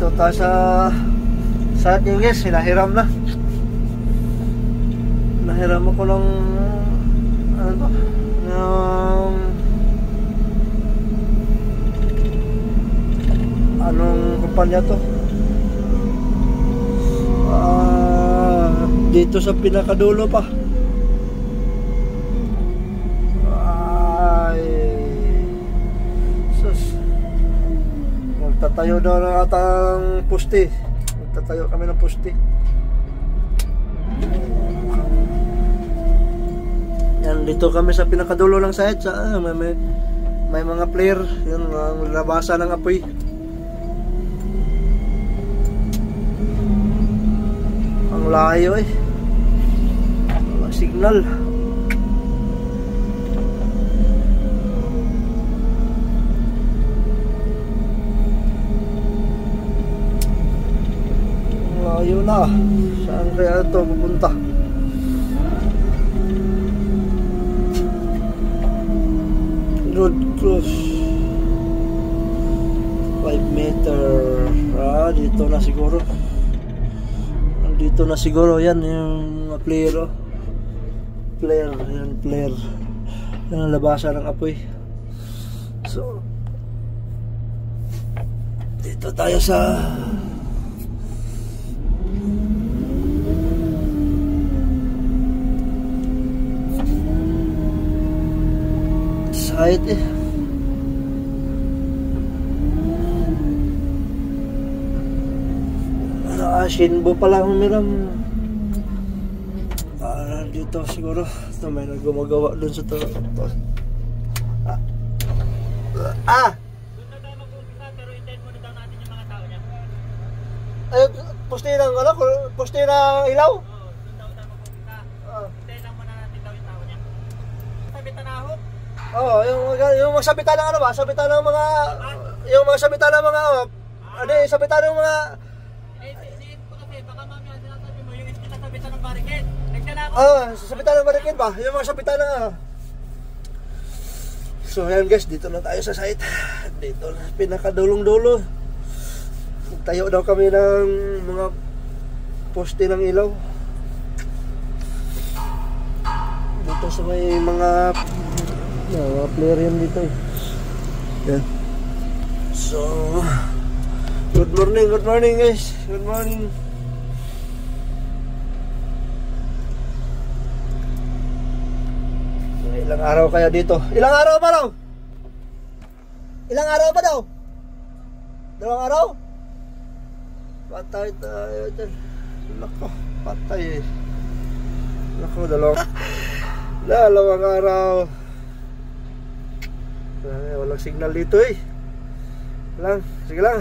Dito tayo sa ating guys, hinahiram na. Nahiram ako ng ano to? Anong kumpanya to? Dito sa pinakadulo pa. Ay, sus. Magtatayo daw ng atang puste. Magtatayo kami ng puste. Yan, dito kami sa pinakadulo ng site. May mga player. Yan, ang labasan ng apoy. Ang layo eh. Walang signal. Layo na. Saan kaya ito pupunta? Road cross 5 meter. Dito na siguro. Dito na siguro. Yan yung mga player, oh. Player. Yan player. Yan ang labasan ng apoy. So dito tayo sa site eh. Shinbo pala humiram. Dito siguro. Ito may nagumagawa dun sa to. Ay, poste ng ano? Poste ng ilaw? Hintayin lang muna natin daw yung tao niya. Sabitan na ako. Oo, yung mga sabitan ng ano ba? Sabitan ng mga... Yung mga sabitan ng mga... Ano yung sabitan ng mga... Iniisip ko kasi, baka mamaya sinasabi mo, yung iskita sabitan ng barricade. Nagdala ako. Sabitan ng barricade ba? Yung mga sabitan ng... So yan guys, dito na tayo sa site. Dito na, pinakadulong-dulo. Tayo daw kami ng mga poste ng ilaw. Dito sa may mga player yan dito eh. Yan. So good morning guys. Good morning. Ilang araw kaya dito? Ilang araw pa daw? Ilang araw pa daw? 2 araw? Patay tayo dyan. Nako, patay eh. Nako, 2 araw. Walang signal dito eh. Sige lang.